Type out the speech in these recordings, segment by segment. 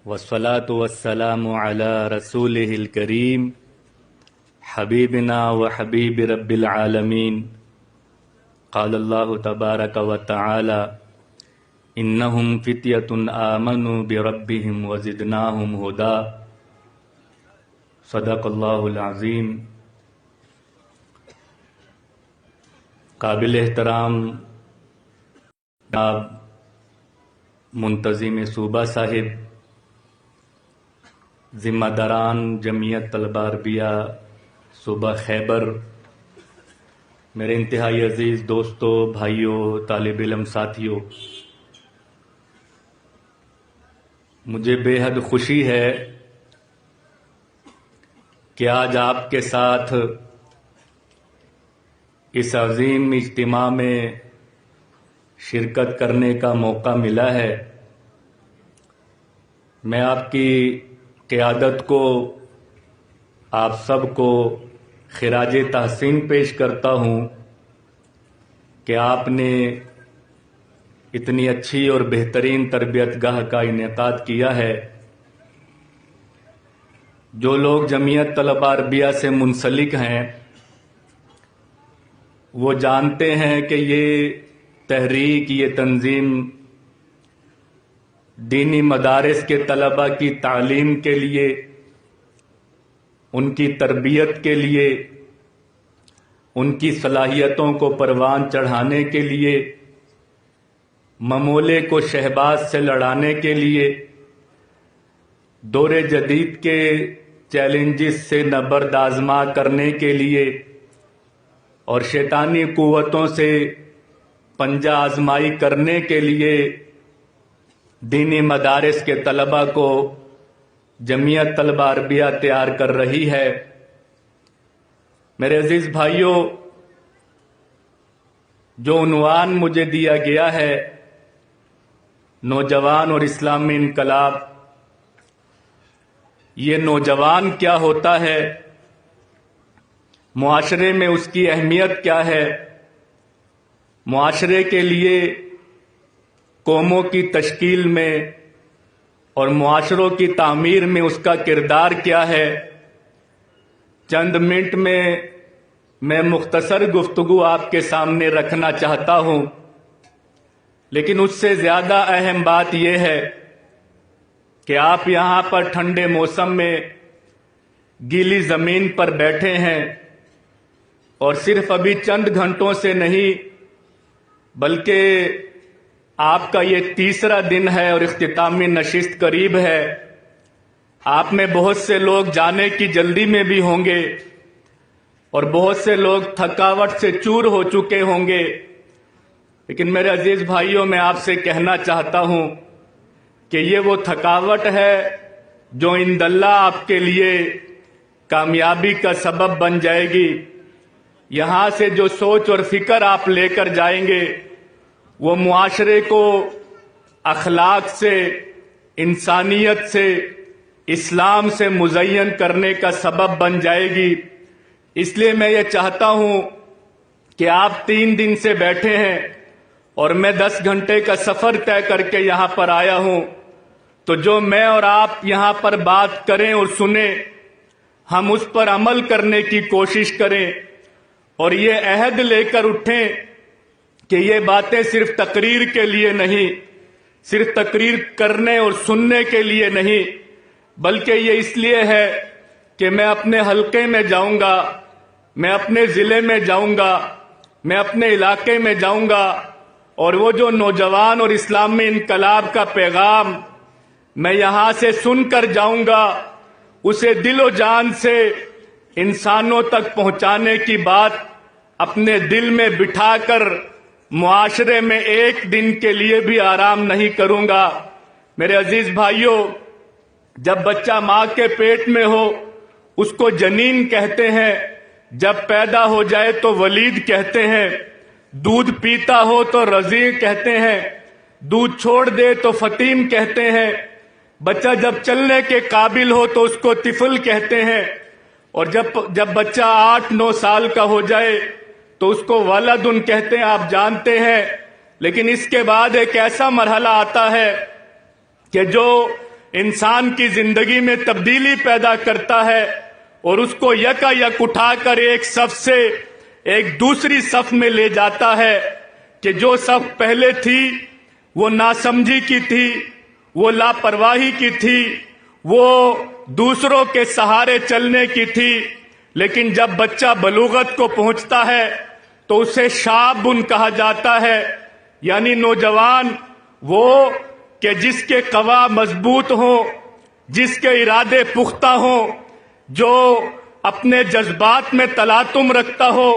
والصلاة والسلام على رسوله الكريم حبيبنا وحبيب رب العالمين قال الله تبارك وتعالى إنهم فتية آمنوا بربهم وزدناهم هدى صدق الله العظيم۔ قابل احترام جناب منتظم صوبہ صاحب، ذمہ داران جمعیت طلبہ عربیہ صوبہ خیبر، میرے انتہائی عزیز دوستوں، بھائیوں، طالب علم ساتھیوں، مجھے بے حد خوشی ہے کہ آج آپ کے ساتھ اس عظیم اجتماع میں شرکت کرنے کا موقع ملا ہے۔ میں آپ کی قیادت کو، آپ سب کو خراج تحسین پیش کرتا ہوں کہ آپ نے اتنی اچھی اور بہترین تربیت گاہ کا انعقاد کیا ہے۔ جو لوگ جمعیت طلبہ عربیہ سے منسلک ہیں وہ جانتے ہیں کہ یہ تحریک، یہ تنظیم دینی مدارس کے طلبہ کی تعلیم کے لیے، ان کی تربیت کے لیے، ان کی صلاحیتوں کو پروان چڑھانے کے لیے، ممولے کو شہباز سے لڑانے کے لیے، دور جدید کے چیلنجز سے نبرد آزما کرنے کے لیے اور شیطانی قوتوں سے پنجہ آزمائی کرنے کے لیے دینی مدارس کے طلبہ کو جمعیت طلبہ عربیہ تیار کر رہی ہے۔ میرے عزیز بھائیوں، جو عنوان مجھے دیا گیا ہے، نوجوان اور اسلامی انقلاب، یہ نوجوان کیا ہوتا ہے، معاشرے میں اس کی اہمیت کیا ہے، معاشرے کے لیے، قوموں کی تشکیل میں اور معاشروں کی تعمیر میں اس کا کردار کیا ہے، چند منٹ میں مختصر گفتگو آپ کے سامنے رکھنا چاہتا ہوں۔ لیکن اس سے زیادہ اہم بات یہ ہے کہ آپ یہاں پر ٹھنڈے موسم میں گیلی زمین پر بیٹھے ہیں اور صرف ابھی چند گھنٹوں سے نہیں بلکہ آپ کا یہ تیسرا دن ہے اور اختتامی نشست قریب ہے۔ آپ میں بہت سے لوگ جانے کی جلدی میں بھی ہوں گے اور بہت سے لوگ تھکاوٹ سے چور ہو چکے ہوں گے، لیکن میرے عزیز بھائیوں، میں آپ سے کہنا چاہتا ہوں کہ یہ وہ تھکاوٹ ہے جو انداللہ آپ کے لیے کامیابی کا سبب بن جائے گی۔ یہاں سے جو سوچ اور فکر آپ لے کر جائیں گے وہ معاشرے کو اخلاق سے، انسانیت سے، اسلام سے مزین کرنے کا سبب بن جائے گی۔ اس لیے میں یہ چاہتا ہوں کہ آپ 3 دن سے بیٹھے ہیں اور میں 10 گھنٹے کا سفر طے کر کے یہاں پر آیا ہوں، تو جو میں اور آپ یہاں پر بات کریں اور سنیں، ہم اس پر عمل کرنے کی کوشش کریں اور یہ عہد لے کر اٹھیں کہ یہ باتیں صرف تقریر کے لیے نہیں، صرف تقریر کرنے اور سننے کے لیے نہیں، بلکہ یہ اس لیے ہے کہ میں اپنے حلقے میں جاؤں گا، میں اپنے ضلع میں جاؤں گا، میں اپنے علاقے میں جاؤں گا اور وہ جو نوجوان اور اسلامی انقلاب کا پیغام میں یہاں سے سن کر جاؤں گا، اسے دل و جان سے انسانوں تک پہنچانے کی بات اپنے دل میں بٹھا کر معاشرے میں ایک دن کے لیے بھی آرام نہیں کروں گا۔ میرے عزیز بھائیوں، جب بچہ ماں کے پیٹ میں ہو اس کو جنین کہتے ہیں، جب پیدا ہو جائے تو ولید کہتے ہیں، دودھ پیتا ہو تو رضیع کہتے ہیں، دودھ چھوڑ دے تو فطیم کہتے ہیں، بچہ جب چلنے کے قابل ہو تو اس کو طفل کہتے ہیں، اور جب بچہ 8-9 سال کا ہو جائے تو اس کو ولدن کہتے ہیں، آپ جانتے ہیں۔ لیکن اس کے بعد ایک ایسا مرحلہ آتا ہے کہ جو انسان کی زندگی میں تبدیلی پیدا کرتا ہے اور اس کو یکا یک اٹھا کر ایک صف سے ایک دوسری صف میں لے جاتا ہے کہ جو صف پہلے تھی وہ ناسمجھی کی تھی، وہ لاپرواہی کی تھی، وہ دوسروں کے سہارے چلنے کی تھی، لیکن جب بچہ بلوغت کو پہنچتا ہے تو اسے شابٌ کہا جاتا ہے، یعنی نوجوان وہ کہ جس کے قوا مضبوط ہوں، جس کے ارادے پختہ ہوں، جو اپنے جذبات میں تلاطم رکھتا ہو،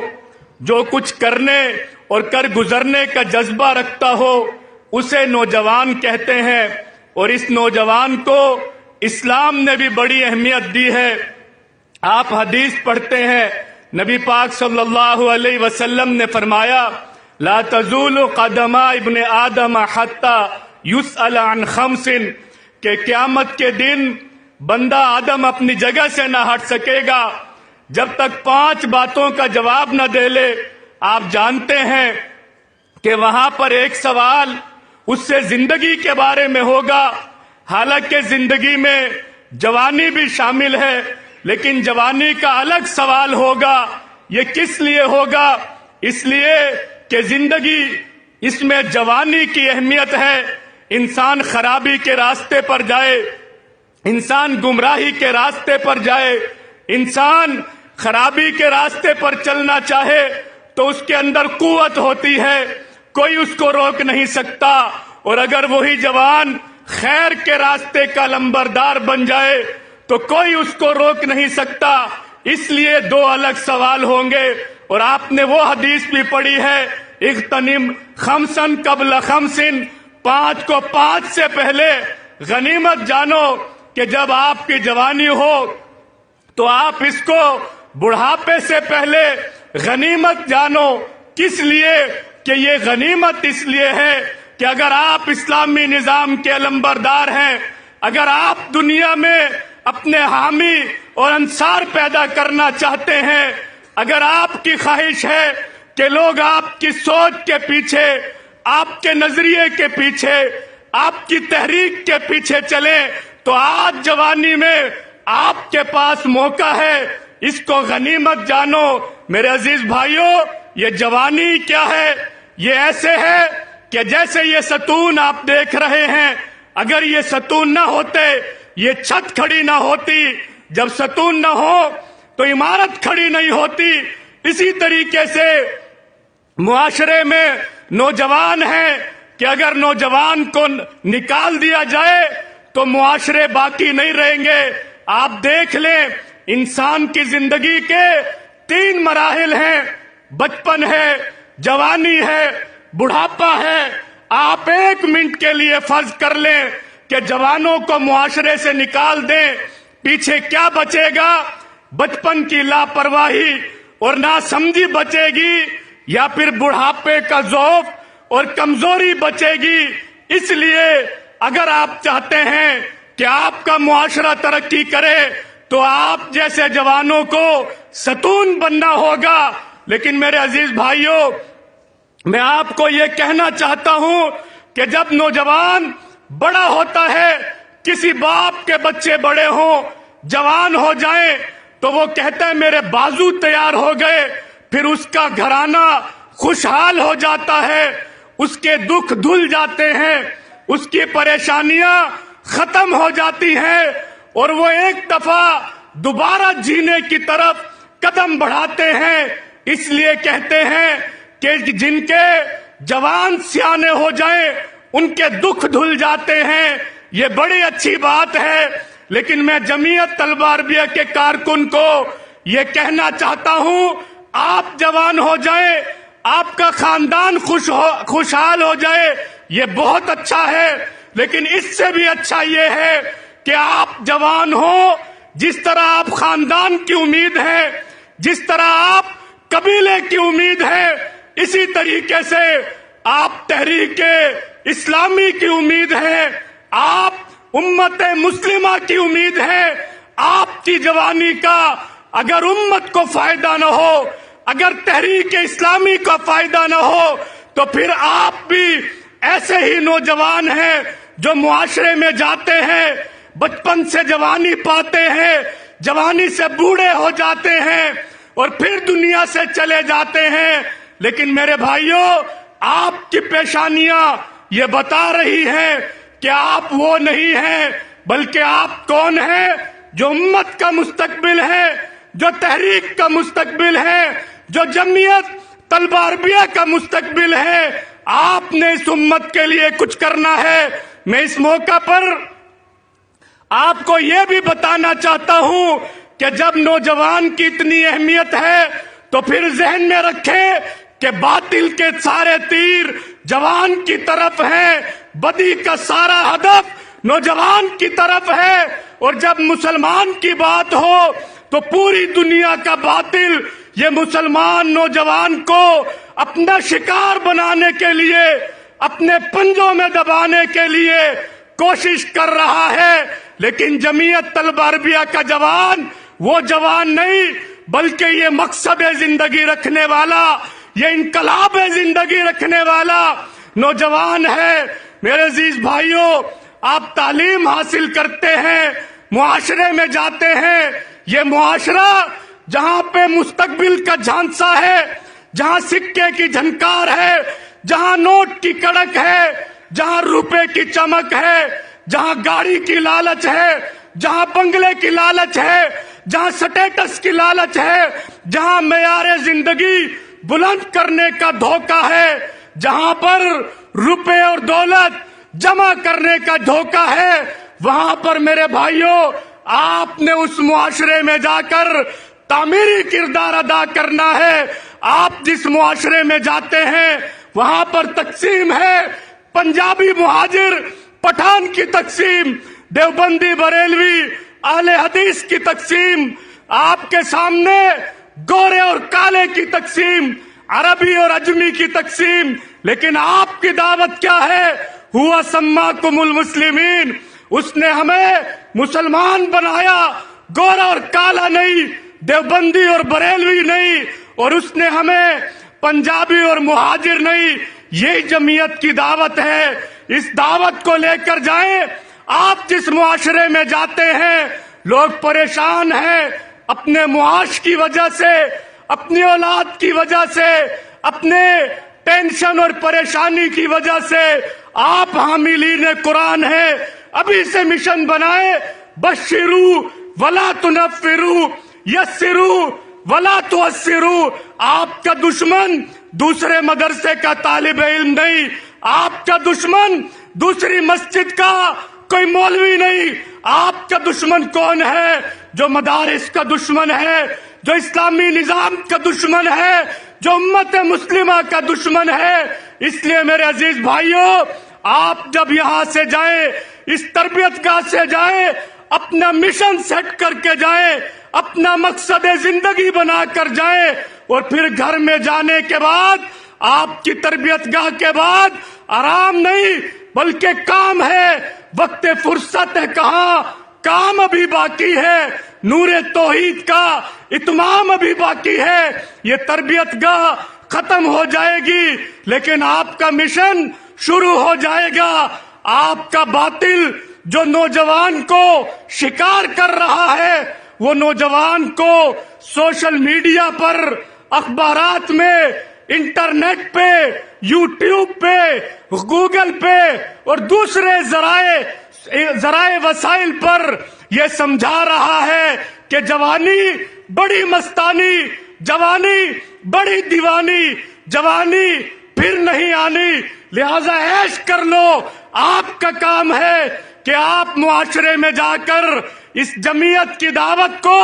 جو کچھ کرنے اور کر گزرنے کا جذبہ رکھتا ہو، اسے نوجوان کہتے ہیں۔ اور اس نوجوان کو اسلام نے بھی بڑی اہمیت دی ہے۔ آپ حدیث پڑھتے ہیں، نبی پاک صلی اللہ علیہ وسلم نے فرمایا لا تزول قدم ابن آدم حتی یسأل عن خمس، کہ قیامت کے دن بندہ آدم اپنی جگہ سے نہ ہٹ سکے گا جب تک 5 باتوں کا جواب نہ دے لے۔ آپ جانتے ہیں کہ وہاں پر ایک سوال اس سے زندگی کے بارے میں ہوگا، حالانکہ زندگی میں جوانی بھی شامل ہے، لیکن جوانی کا الگ سوال ہوگا۔ یہ کس لیے ہوگا؟ اس لیے کہ زندگی، اس میں جوانی کی اہمیت ہے۔ انسان خرابی کے راستے پر جائے، انسان گمراہی کے راستے پر جائے، انسان خرابی کے راستے پر چلنا چاہے تو اس کے اندر قوت ہوتی ہے، کوئی اس کو روک نہیں سکتا۔ اور اگر وہی جوان خیر کے راستے کا لمبردار بن جائے تو کوئی اس کو روک نہیں سکتا۔ اس لیے 2 الگ سوال ہوں گے۔ اور آپ نے وہ حدیث بھی پڑھی ہے اغتنم خمسن قبل خمسن، 5 کو 5 سے پہلے غنیمت جانو، کہ جب آپ کی جوانی ہو تو آپ اس کو بڑھاپے سے پہلے غنیمت جانو۔ کس لیے؟ کہ یہ غنیمت اس لیے ہے کہ اگر آپ اسلامی نظام کے علمبردار ہیں، اگر آپ دنیا میں اپنے حامی اور انصار پیدا کرنا چاہتے ہیں، اگر آپ کی خواہش ہے کہ لوگ آپ کی سوچ کے پیچھے، آپ کے نظریے کے پیچھے، آپ کی تحریک کے پیچھے چلیں، تو آج جوانی میں آپ کے پاس موقع ہے، اس کو غنیمت جانو۔ میرے عزیز بھائیوں، یہ جوانی کیا ہے؟ یہ ایسے ہے کہ جیسے یہ ستون آپ دیکھ رہے ہیں، اگر یہ ستون نہ ہوتے، یہ چھت کھڑی نہ ہوتی، جب ستون نہ ہو تو عمارت کھڑی نہیں ہوتی۔ اسی طریقے سے معاشرے میں نوجوان ہیں کہ اگر نوجوان کو نکال دیا جائے تو معاشرے باقی نہیں رہیں گے۔ آپ دیکھ لیں، انسان کی زندگی کے 3 مراحل ہیں، بچپن ہے، جوانی ہے، بڑھاپا ہے۔ آپ 1 منٹ کے لیے فرض کر لیں کہ جوانوں کو معاشرے سے نکال دیں، پیچھے کیا بچے گا؟ بچپن کی لاپرواہی اور ناسمجھی بچے گی، یا پھر بڑھاپے کا ضعف اور کمزوری بچے گی۔ اس لیے اگر آپ چاہتے ہیں کہ آپ کا معاشرہ ترقی کرے تو آپ جیسے جوانوں کو ستون بننا ہوگا۔ لیکن میرے عزیز بھائیوں، میں آپ کو یہ کہنا چاہتا ہوں کہ جب نوجوان بڑا ہوتا ہے، کسی باپ کے بچے بڑے ہوں، جوان ہو جائیں، تو وہ کہتا ہے میرے بازو تیار ہو گئے، پھر اس کا گھرانہ خوشحال ہو جاتا ہے، اس کے دکھ دھل جاتے ہیں، اس کی پریشانیاں ختم ہو جاتی ہیں، اور وہ ایک دفعہ دوبارہ جینے کی طرف قدم بڑھاتے ہیں۔ اس لیے کہتے ہیں کہ جن کے جوان سیانے ہو جائیں ان کے دکھ دھل جاتے ہیں۔ یہ بڑی اچھی بات ہے، لیکن میں جمعیت طلبہ عربیہ کے کارکن کو یہ کہنا چاہتا ہوں، آپ جوان ہو جائیں، آپ کا خاندان خوشحال ہو جائے، یہ بہت اچھا ہے، لیکن اس سے بھی اچھا یہ ہے کہ آپ جوان ہو، جس طرح آپ خاندان کی امید ہے، جس طرح آپ قبیلے کی امید ہے، اسی طریقے سے آپ تحریک اسلامی کی امید ہے، آپ امت مسلمہ کی امید ہے۔ آپ کی جوانی کا اگر امت کو فائدہ نہ ہو، اگر تحریک اسلامی کا فائدہ نہ ہو، تو پھر آپ بھی ایسے ہی نوجوان ہیں جو معاشرے میں جاتے ہیں، بچپن سے جوانی پاتے ہیں، جوانی سے بوڑھے ہو جاتے ہیں اور پھر دنیا سے چلے جاتے ہیں، لیکن میرے بھائیوں آپ کی پیشانیاں یہ بتا رہی ہیں کہ آپ وہ نہیں ہیں، بلکہ آپ کون ہیں؟ جو امت کا مستقبل ہے، جو تحریک کا مستقبل ہے، جو جمعیت طلبہ عربیہ کا مستقبل ہے۔ آپ نے اس امت کے لیے کچھ کرنا ہے۔ میں اس موقع پر آپ کو یہ بھی بتانا چاہتا ہوں کہ جب نوجوان کی اتنی اہمیت ہے تو پھر ذہن میں رکھیں کہ باطل کے سارے تیر جوان کی طرف ہیں، بدی کا سارا ہدف نوجوان کی طرف ہے، اور جب مسلمان کی بات ہو تو پوری دنیا کا باطل یہ مسلمان نوجوان کو اپنا شکار بنانے کے لیے، اپنے پنجوں میں دبانے کے لیے کوشش کر رہا ہے۔ لیکن جمعیت طلبہ عربیہ کا جوان وہ جوان نہیں، بلکہ یہ مقصد زندگی رکھنے والا، یہ انقلاب زندگی رکھنے والا نوجوان ہے۔ میرے عزیز بھائیوں، آپ تعلیم حاصل کرتے ہیں، معاشرے میں جاتے ہیں، یہ معاشرہ جہاں پہ مستقبل کا جھانسا ہے، جہاں سکے کی جھنکار ہے، جہاں نوٹ کی کڑک ہے، جہاں روپے کی چمک ہے، جہاں گاڑی کی لالچ ہے، جہاں بنگلے کی لالچ ہے، جہاں سٹیٹس کی لالچ ہے، جہاں معیار زندگی بلند کرنے کا دھوکہ ہے، جہاں پر روپے اور دولت جمع کرنے کا دھوکہ ہے، وہاں پر میرے بھائیوں آپ نے اس معاشرے میں جا کر تعمیری کردار ادا کرنا ہے۔ آپ جس معاشرے میں جاتے ہیں وہاں پر تقسیم ہے، پنجابی مہاجر پٹھان کی تقسیم، دیوبندی بریلوی اہل حدیث کی تقسیم، آپ کے سامنے گورے اور کالے کی تقسیم، عربی اور اجمی کی تقسیم، لیکن آپ کی دعوت کیا ہے؟ ہوا سماکم المسلمین، اس نے ہمیں مسلمان بنایا، گورا اور کالا نہیں، دیوبندی اور بریلوی نہیں، اور اس نے ہمیں پنجابی اور مہاجر نہیں۔ یہ جمعیت کی دعوت ہے، اس دعوت کو لے کر جائیں۔ آپ جس معاشرے میں جاتے ہیں لوگ پریشان ہیں اپنے معاش کی وجہ سے، اپنی اولاد کی وجہ سے، اپنے ٹینشن اور پریشانی کی وجہ سے۔ آپ حاملین قرآن ہیں، ابھی سے مشن بنائے، بشروا ولا تنفروا، یسروا ولا تعسروا۔ آپ کا دشمن دوسرے مدرسے کا طالب علم نہیں، آپ کا دشمن دوسری مسجد کا کوئی مولوی نہیں، آپ کا دشمن کون ہے؟ جو مدارس کا دشمن ہے، جو اسلامی نظام کا دشمن ہے، جو امت مسلمہ کا دشمن ہے۔ اس لیے میرے عزیز بھائیوں، آپ جب یہاں سے جائیں، اس تربیت گاہ سے جائیں، اپنا مشن سیٹ کر کے جائیں، اپنا مقصد زندگی بنا کر جائیں، اور پھر گھر میں جانے کے بعد آپ کی تربیت گاہ کے بعد آرام نہیں بلکہ کام ہے۔ وقت فرصت ہے کہاں، کام ابھی باقی ہے، نور توحید کا اتمام ابھی باقی ہے۔ یہ تربیت گاہ ختم ہو جائے گی لیکن آپ کا مشن شروع ہو جائے گا۔ آپ کا باطل جو نوجوان کو شکار کر رہا ہے، وہ نوجوان کو سوشل میڈیا پر، اخبارات میں، انٹرنیٹ پہ، یوٹیوب پہ، گوگل پہ اور دوسرے ذرائع وسائل پر یہ سمجھا رہا ہے کہ جوانی بڑی مستانی، جوانی بڑی دیوانی، جوانی پھر نہیں آنی، لہذا عیش کر لو۔ آپ کا کام ہے کہ آپ معاشرے میں جا کر اس جمعیت کی دعوت کو،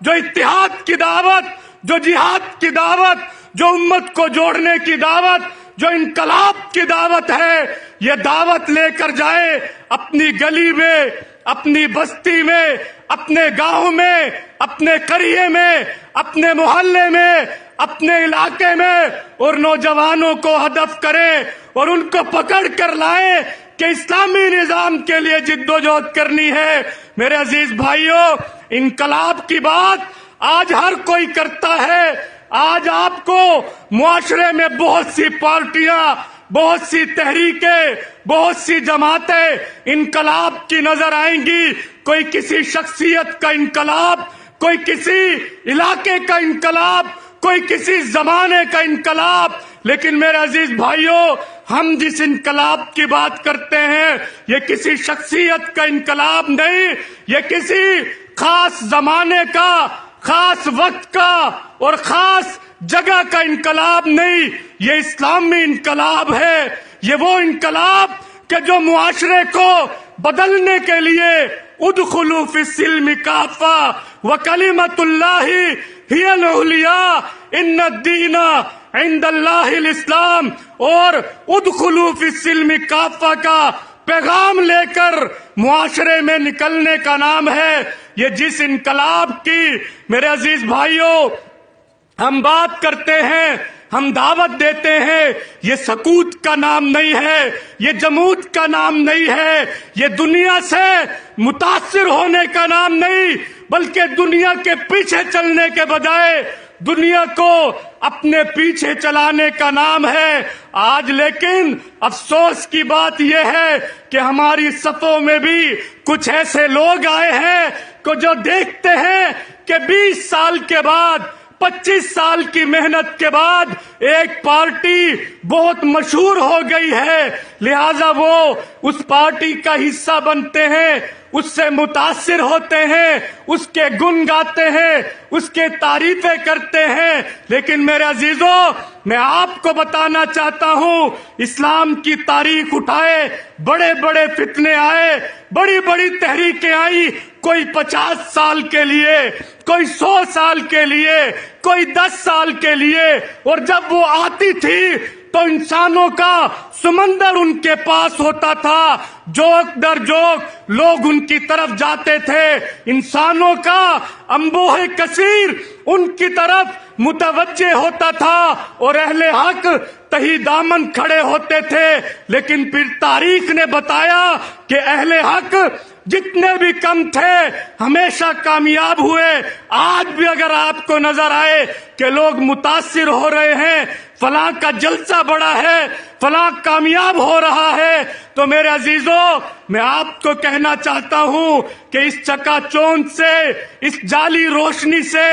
جو اتحاد کی دعوت، جو جہاد کی دعوت، جو امت کو جوڑنے کی دعوت، جو انقلاب کی دعوت ہے، یہ دعوت لے کر جائے اپنی گلی میں، اپنی بستی میں، اپنے گاؤں میں، اپنے قریے میں، اپنے محلے میں، اپنے علاقے میں، اور نوجوانوں کو ہدف کریں اور ان کو پکڑ کر لائیں کہ اسلامی نظام کے لیے جدوجہد کرنی ہے۔ میرے عزیز بھائیوں، انقلاب کی بات آج ہر کوئی کرتا ہے۔ آج آپ کو معاشرے میں بہت سی پارٹیاں بہت سی تحریکیں، بہت سی جماعتیں انقلاب کی نظر آئیں گی. کوئی کسی شخصیت کا انقلاب، کوئی کسی علاقے کا انقلاب، کوئی کسی زمانے کا انقلاب. لیکن میرے عزیز بھائیوں، ہم جس انقلاب کی بات کرتے ہیں یہ کسی شخصیت کا انقلاب نہیں، یہ کسی خاص زمانے کا، خاص وقت کا اور خاص جگہ کا انقلاب نہیں. یہ اسلامی انقلاب ہے. یہ وہ انقلاب کہ جو معاشرے کو بدلنے کے لیے ادخلوا فی السلم کافہ وکلمۃ اللہ ہی العلیٰ ان الدین عند اللہ الاسلام، اور ادخلوا فی السلم کافہ کا پیغام لے کر معاشرے میں نکلنے کا نام ہے. یہ جس انقلاب کی میرے عزیز بھائیوں ہم بات کرتے ہیں، ہم دعوت دیتے ہیں، یہ سکوت کا نام نہیں ہے، یہ جمود کا نام نہیں ہے، یہ دنیا سے متاثر ہونے کا نام نہیں، بلکہ دنیا کے پیچھے چلنے کے بجائے دنیا کو اپنے پیچھے چلانے کا نام ہے. آج لیکن افسوس کی بات یہ ہے کہ ہماری صفوں میں بھی کچھ ایسے لوگ آئے ہیں کہ جو دیکھتے ہیں کہ 20 سال کے بعد، 25 سال کی محنت کے بعد ایک پارٹی بہت مشہور ہو گئی ہے، لہذا وہ اس پارٹی کا حصہ بنتے ہیں، اس سے متاثر ہوتے ہیں، اس کے گن گاتے ہیں، اس کے تعریفیں کرتے ہیں. لیکن میرے عزیزوں، میں آپ کو بتانا چاہتا ہوں، اسلام کی تاریخ اٹھائے، بڑے بڑے فتنے آئے، بڑی بڑی تحریکیں آئی، کوئی 50 سال کے لیے، کوئی 100 سال کے لیے، کوئی 10 سال کے لیے، اور جب وہ آتی تھی تو انسانوں کا سمندر ان کے پاس ہوتا تھا، جوک در جوک لوگ ان کی طرف جاتے تھے، انسانوں کا انبوہ کثیر ان کی طرف متوجہ ہوتا تھا اور اہل حق تہی دامن کھڑے ہوتے تھے. لیکن پھر تاریخ نے بتایا کہ اہل حق جتنے بھی کم تھے ہمیشہ کامیاب ہوئے. آج بھی اگر آپ کو نظر آئے کہ لوگ متاثر ہو رہے ہیں، فلاں کا جلسہ بڑا ہے، فلاں کامیاب ہو رہا ہے، تو میرے عزیزوں میں آپ کو کہنا چاہتا ہوں کہ اس چکا چوند سے، اس جعلی روشنی سے،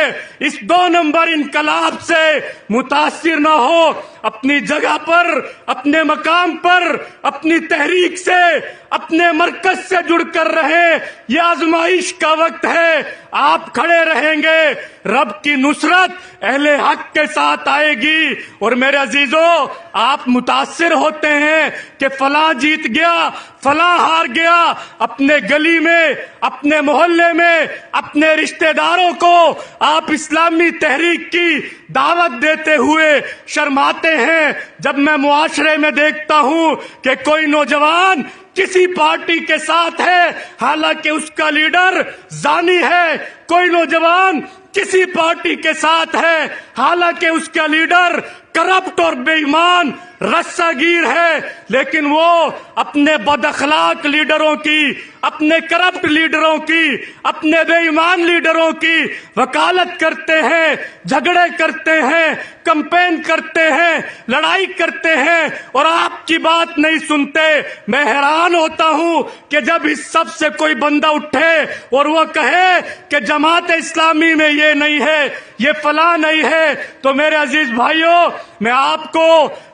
اس 2 نمبر انقلاب سے متاثر نہ ہو. اپنی جگہ پر، اپنے مقام پر، اپنی تحریک سے، اپنے مرکز سے جڑ کر رہے. یہ آزمائش کا وقت ہے، آپ کھڑے رہیں گے، رب کی نصرت اہل حق کے ساتھ آئے گی. اور میرے عزیزوں، آپ متاثر ہوتے ہیں کہ فلاں جیت گیا، فلاں ہار گیا. اپنے گلی میں، اپنے محلے میں، اپنے رشتہ داروں کو آپ اسلامی تحریک کی دعوت دیتے ہوئے شرماتے ہیں. جب میں معاشرے میں دیکھتا ہوں کہ کوئی نوجوان کسی پارٹی کے ساتھ ہے حالانکہ اس کا لیڈر زانی ہے، کوئی نوجوان کسی پارٹی کے ساتھ ہے حالانکہ اس کا لیڈر کرپٹ اور بے ایمان رسہ گیر ہے، لیکن وہ اپنے بد اخلاق لیڈروں کی، اپنے کرپٹ لیڈروں کی، اپنے بے ایمان لیڈروں کی وکالت کرتے ہیں، جھگڑے کرتے ہیں، کمپین کرتے ہیں، لڑائی کرتے ہیں اور آپ کی بات نہیں سنتے. میں حیران ہوتا ہوں کہ جب اس سب سے کوئی بندہ اٹھے اور وہ کہے کہ جماعت اسلامی میں یہ نہیں ہے، یہ فلاں نہیں ہے، تو میرے عزیز بھائیوں میں آپ کو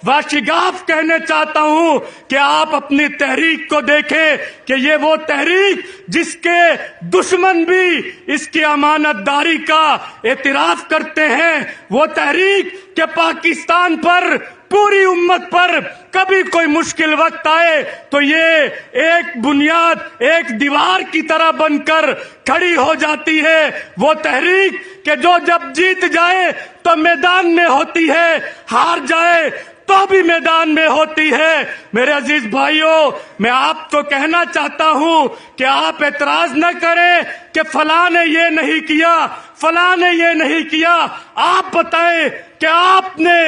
واشگاف کہنے چاہتا ہوں کہ آپ اپنی تحریک کو دیکھیں کہ یہ وہ تحریک جس کے دشمن بھی اس کی امانت داری کا اعتراف کرتے ہیں، وہ تحریک کہ پاکستان پر، پوری امت پر کبھی کوئی مشکل وقت آئے تو یہ ایک بنیاد، ایک دیوار کی طرح بن کر کھڑی ہو جاتی ہے. وہ تحریک کہ جو جب جیت جائے تو میدان میں ہوتی ہے، ہار جائے تو بھی میدان میں ہوتی ہے. میرے عزیز بھائیوں، میں آپ کو کہنا چاہتا ہوں کہ آپ اعتراض نہ کریں کہ فلاں نے یہ نہیں کیا، فلاں نے یہ نہیں کیا. آپ بتائیں کہ آپ نے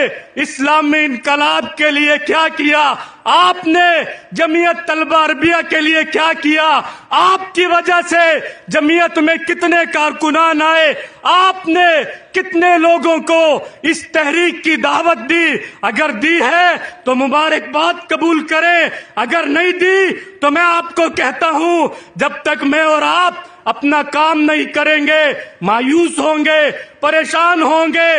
اسلامی انقلاب کے لیے کیا کیا؟ آپ نے جمعیت طلبہ عربیہ کے لیے کیا کیا؟ آپ کی وجہ سے جمعیت میں کتنے کارکنان آئے؟ آپ نے کتنے لوگوں کو اس تحریک کی دعوت دی؟ اگر دی ہے تو مبارکباد قبول کریں، اگر نہیں دی تو میں آپ کو کہتا ہوں جب تک میں اور آپ اپنا کام نہیں کریں گے مایوس ہوں گے، پریشان ہوں گے،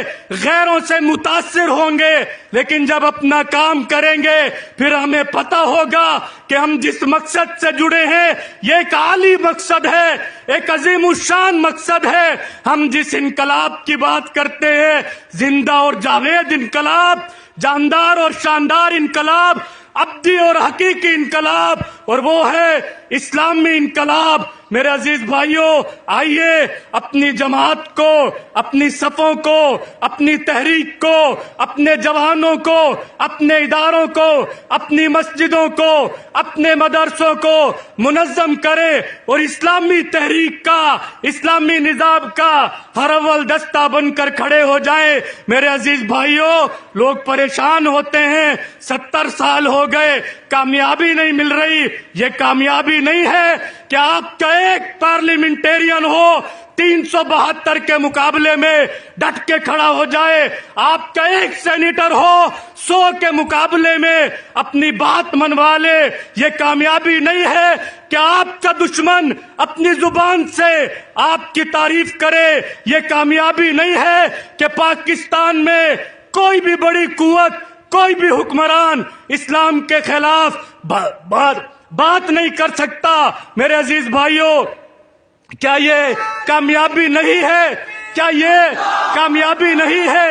غیروں سے متاثر ہوں گے، لیکن جب اپنا کام کریں گے پھر ہمیں پتہ ہوگا کہ ہم جس مقصد سے جڑے ہیں یہ ایک عالی مقصد ہے، ایک عظیم الشان مقصد ہے۔ ہم جس انقلاب کی بات کرتے ہیں، زندہ اور جاوید انقلاب، جاندار اور شاندار انقلاب، ابدی اور حقیقی انقلاب، اور وہ ہے اسلامی انقلاب۔ میرے عزیز بھائیوں، آئیے اپنی جماعت کو، اپنی صفوں کو، اپنی تحریک کو، اپنے جوانوں کو، اپنے اداروں کو، اپنی مسجدوں کو، اپنے مدرسوں کو منظم کریں اور اسلامی تحریک کا، اسلامی نظام کا ہر اول دستہ بن کر کھڑے ہو جائیں۔ میرے عزیز بھائیوں، لوگ پریشان ہوتے ہیں، 70 سال ہو گئے کامیابی نہیں مل رہی۔ یہ کامیابی نہیں ہے کہ آپ کا ایک پارلیمنٹیرین ہو 372 کے مقابلے میں ڈٹ کے کھڑا ہو جائے، آپ کا ایک سینیٹر ہو 100 کے مقابلے میں اپنی بات منوا لے۔ یہ کامیابی نہیں ہے کہ آپ کا دشمن اپنی زبان سے آپ کی تعریف کرے۔ یہ کامیابی نہیں ہے کہ پاکستان میں کوئی بھی بڑی قوت، کوئی بھی حکمران اسلام کے خلاف بات نہیں کر سکتا۔ میرے عزیز بھائیوں، کیا یہ کامیابی نہیں ہے؟ کیا یہ کامیابی نہیں ہے؟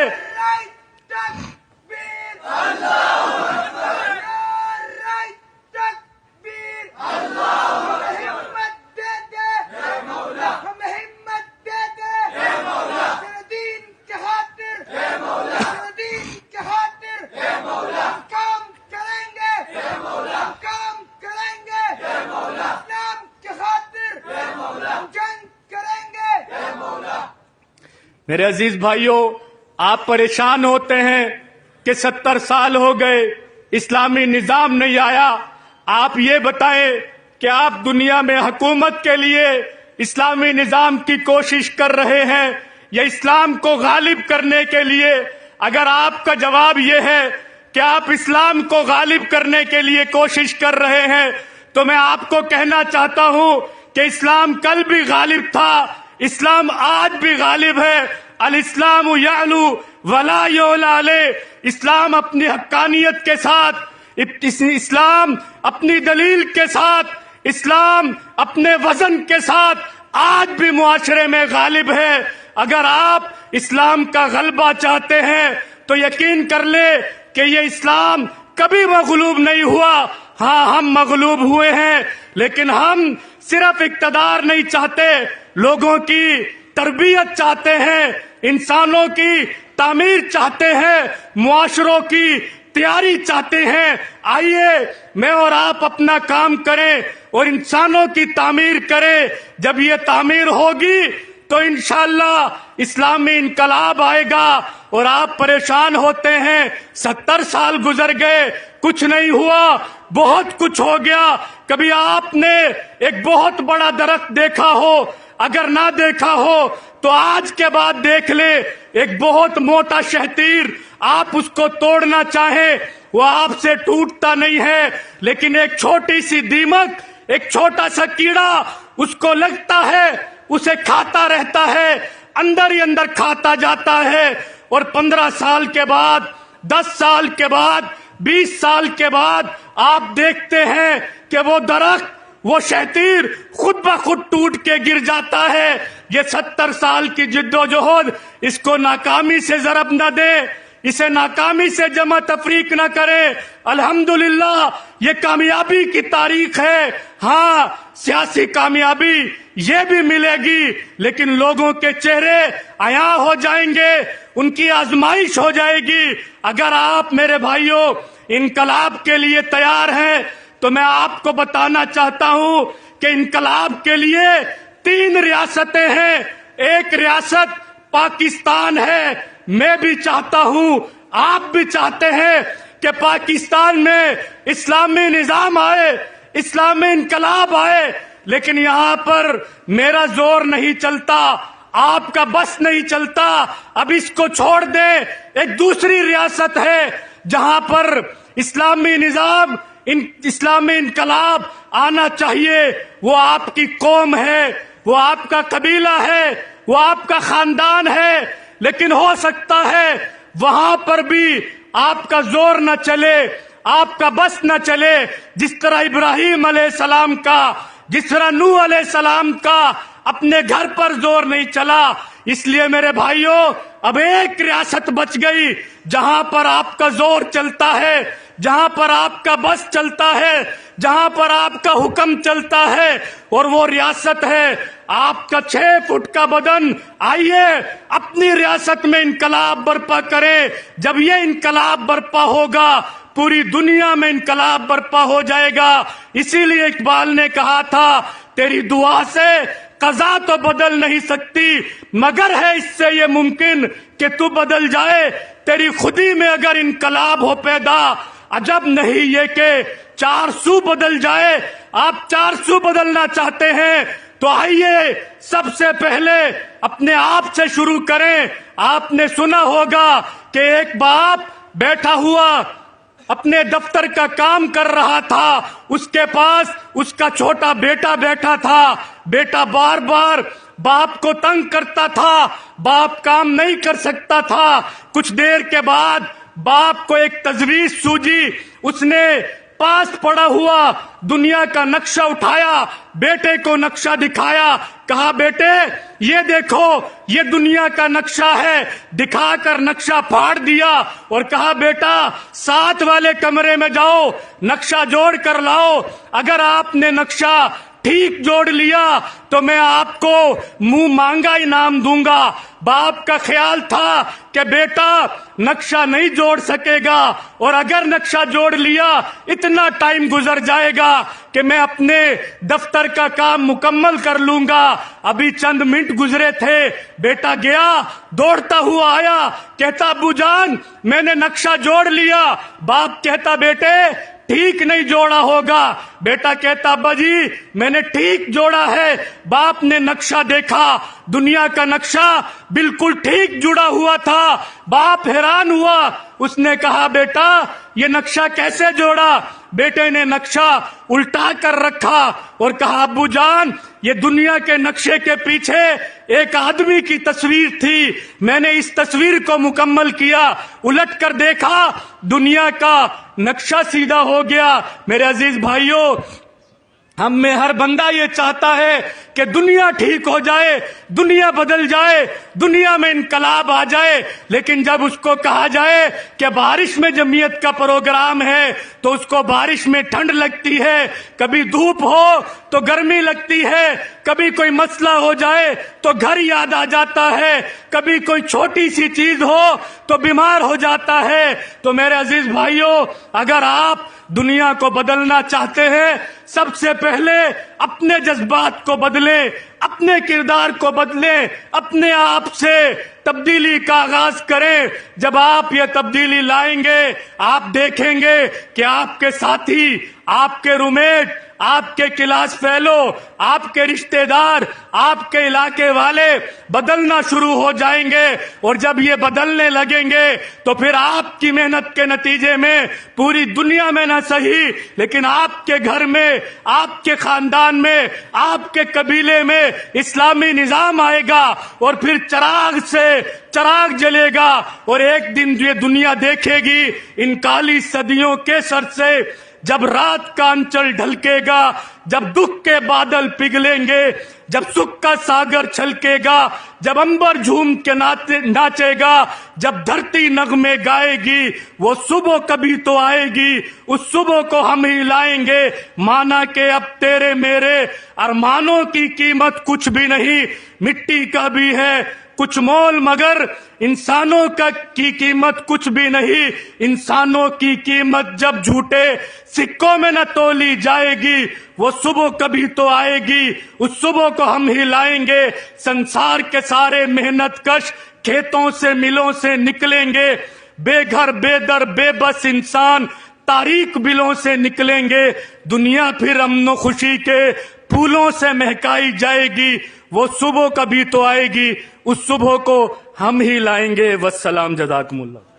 میرے عزیز بھائیوں، آپ پریشان ہوتے ہیں کہ 70 سال ہو گئے اسلامی نظام نہیں آیا۔ آپ یہ بتائیں کہ آپ دنیا میں حکومت کے لیے اسلامی نظام کی کوشش کر رہے ہیں یا اسلام کو غالب کرنے کے لیے؟ اگر آپ کا جواب یہ ہے کہ آپ اسلام کو غالب کرنے کے لیے کوشش کر رہے ہیں تو میں آپ کو کہنا چاہتا ہوں کہ اسلام کل بھی غالب تھا، اسلام آج بھی غالب ہے۔ الاسلام یعلو ولا یعلی علیہ۔ اسلام اپنی حقانیت کے ساتھ، اسلام اپنی دلیل کے ساتھ، اسلام اپنے وزن کے ساتھ آج بھی معاشرے میں غالب ہے۔ اگر آپ اسلام کا غلبہ چاہتے ہیں تو یقین کر لیں کہ یہ اسلام کبھی مغلوب نہیں ہوا۔ ہاں، ہم مغلوب ہوئے ہیں، لیکن ہم صرف اقتدار نہیں چاہتے، لوگوں کی تربیت چاہتے ہیں، انسانوں کی تعمیر چاہتے ہیں، معاشروں کی تیاری چاہتے ہیں۔ آئیے میں اور آپ اپنا کام کریں اور انسانوں کی تعمیر کریں۔ جب یہ تعمیر ہوگی تو انشاءاللہ اسلامی انقلاب آئے گا۔ اور آپ پریشان ہوتے ہیں، 70 سال گزر گئے، کچھ نہیں ہوا، بہت کچھ ہو گیا۔ کبھی آپ نے ایک بہت بڑا درخت دیکھا ہو؟ اگر نہ دیکھا ہو تو آج کے بعد دیکھ لے، ایک بہت موٹا شہتیر، آپ اس کو توڑنا چاہیں وہ آپ سے ٹوٹتا نہیں ہے، لیکن ایک چھوٹی سی دیمک، ایک چھوٹا سا کیڑا اس کو لگتا ہے، اسے کھاتا رہتا ہے، اندر ہی اندر کھاتا جاتا ہے، اور 15 سال کے بعد، 10 سال کے بعد، 20 سال کے بعد آپ دیکھتے ہیں کہ وہ درخت، وہ شہتیر خود بخود ٹوٹ کے گر جاتا ہے۔ یہ 70 سال کی جد و جہد، اس کو ناکامی سے ضرب نہ دے، اسے ناکامی سے جمع تفریق نہ کرے۔ الحمدللہ یہ کامیابی کی تاریخ ہے۔ ہاں، سیاسی کامیابی یہ بھی ملے گی، لیکن لوگوں کے چہرے عیاں ہو جائیں گے، ان کی آزمائش ہو جائے گی۔ اگر آپ میرے بھائیوں انقلاب کے لیے تیار ہیں تو میں آپ کو بتانا چاہتا ہوں کہ انقلاب کے لیے 3 ریاستیں ہیں۔ ایک ریاست پاکستان ہے. میں بھی چاہتا ہوں, آپ بھی چاہتے ہیں کہ پاکستان میں اسلامی نظام آئے, اسلامی انقلاب آئے, لیکن یہاں پر میرا زور نہیں چلتا, آپ کا بس نہیں چلتا. اب اس کو چھوڑ دیں. ایک دوسری ریاست ہے جہاں پر اسلامی نظام, اسلامی انقلاب آنا چاہیے. وہ آپ کی قوم ہے, وہ آپ کا قبیلہ ہے, وہ آپ کا خاندان ہے. لیکن ہو سکتا ہے وہاں پر بھی آپ کا زور نہ چلے, آپ کا بس نہ چلے, جس طرح ابراہیم علیہ السلام کا, جس طرح نوح علیہ السلام کا اپنے گھر پر زور نہیں چلا. اس لیے میرے بھائیوں, اب ایک ریاست بچ گئی جہاں پر آپ کا زور چلتا ہے, جہاں پر آپ کا بس چلتا ہے, جہاں پر آپ کا حکم چلتا ہے, اور وہ ریاست ہے آپ کا 6 فٹ کا بدن. آئیے اپنی ریاست میں انقلاب برپا کریں. جب یہ انقلاب برپا ہوگا پوری دنیا میں انقلاب برپا ہو جائے گا. اسی لیے اقبال نے کہا تھا, تیری دعا سے قضا تو بدل نہیں سکتی, مگر ہے اس سے یہ ممکن کہ تو بدل جائے. تیری خودی میں اگر انقلاب ہو پیدا, عجب نہیں یہ کہ 400 بدل جائے. آپ 400 بدلنا چاہتے ہیں تو آئیے سب سے پہلے اپنے آپ سے شروع کریں. آپ نے سنا ہوگا کہ ایک باپ بیٹھا ہوا اپنے دفتر کا کام کر رہا تھا, اس کے پاس اس کا چھوٹا بیٹا بیٹھا تھا. بیٹا بار بار باپ کو تنگ کرتا تھا, باپ کام نہیں کر سکتا تھا. کچھ دیر کے بعد باپ کو ایک تجویز سوجی. اس نے پاس پڑا ہوا دنیا کا نقشہ اٹھایا, بیٹے کو نقشہ دکھایا, کہا بیٹے یہ دیکھو یہ دنیا کا نقشہ ہے. دکھا کر نقشہ پھاڑ دیا اور کہا بیٹا 7 والے کمرے میں جاؤ, نقشہ جوڑ کر لاؤ. اگر آپ نے نقشہ ٹھیک جوڑ لیا تو میں آپ کو منہ مانگا انعام دوں گا. باپ کا خیال تھا کہ بیٹا نقشہ نہیں جوڑ سکے گا, اور اگر نقشہ جوڑ لیا اتنا ٹائم گزر جائے گا کہ میں اپنے دفتر کا کام مکمل کر لوں گا. ابھی چند منٹ گزرے تھے, بیٹا گیا دوڑتا ہوا آیا, کہتا ابو جان میں نے نقشہ جوڑ لیا. باپ کہتا بیٹے ٹھیک نہیں جوڑا ہوگا. بیٹا کہتا ابا جی میں نے ٹھیک جوڑا ہے. باپ نے نقشہ دیکھا, دنیا کا نقشہ بالکل ٹھیک جڑا ہوا تھا. باپ حیران ہوا, اس نے کہا بیٹا یہ نقشہ کیسے جوڑا؟ بیٹے نے نقشہ الٹا کر رکھا اور کہا ابو جان یہ دنیا کے نقشے کے پیچھے ایک آدمی کی تصویر تھی, میں نے اس تصویر کو مکمل کیا. الٹ کر دیکھا دنیا کا نقشہ سیدھا ہو گیا. میرے عزیز بھائیوں, ہم میں ہر بندہ یہ چاہتا ہے کہ دنیا ٹھیک ہو جائے, دنیا بدل جائے, دنیا میں انقلاب آ جائے. لیکن جب اس کو کہا جائے کہ بارش میں جمعیت کا پروگرام ہے تو اس کو بارش میں ٹھنڈ لگتی ہے, کبھی دھوپ ہو تو گرمی لگتی ہے, کبھی کوئی مسئلہ ہو جائے تو گھر یاد آ جاتا ہے, کبھی کوئی چھوٹی سی چیز ہو تو بیمار ہو جاتا ہے. تو میرے عزیز بھائیوں, اگر آپ دنیا کو بدلنا چاہتے ہیں سب سے پہلے اپنے جذبات کو بدلیں, اپنے کردار کو بدلیں, اپنے آپ سے تبدیلی کا آغاز کریں. جب آپ یہ تبدیلی لائیں گے آپ دیکھیں گے کہ آپ کے ساتھی, آپ کے رومیٹ, آپ کے کلاس فیلو, آپ کے رشتہ دار, آپ کے علاقے والے بدلنا شروع ہو جائیں گے. اور جب یہ بدلنے لگیں گے تو پھر آپ کی محنت کے نتیجے میں پوری دنیا میں نہ صحیح لیکن آپ کے گھر میں, آپ کے خاندان میں, آپ کے قبیلے میں اسلامی نظام آئے گا, اور پھر چراغ سے چراغ جلے گا. اور ایک دن یہ دنیا دیکھے گی ان کالی صدیوں کے سر سے جب رات کا انچل ڈھلکے گا, جب دکھ کے بادل پگھلیں گے, جب سکھ کا ساگر چھلکے گا, جب انبر جھوم کے ناچے گا, جب دھرتی نغمے گائے گی, وہ صبح کبھی تو آئے گی, اس صبح کو ہم ہی لائیں گے. مانا کہ اب تیرے میرے ارمانوں کی قیمت کچھ بھی نہیں، مٹی کا بھی ہے کچھ مول، مگر انسانوں کی قیمت کچھ بھی نہیں۔ انسانوں کی قیمت جب جھوٹے سکوں میں نہ تولی جائے گی، وہ صبح کبھی تو آئے گی، اس صبح کو ہم ہی لائیں گے۔ سنسار کے سارے محنت کش کھیتوں سے ملوں سے نکلیں گے، بے گھر بے در بے بس انسان تاریک بلوں سے نکلیں گے۔ دنیا پھر امن و خوشی کے پھولوں سے مہکائی جائے گی، وہ صبح کبھی تو آئے گی، اس صبح کو ہم ہی لائیں گے۔ والسلام، جزاکم اللہ۔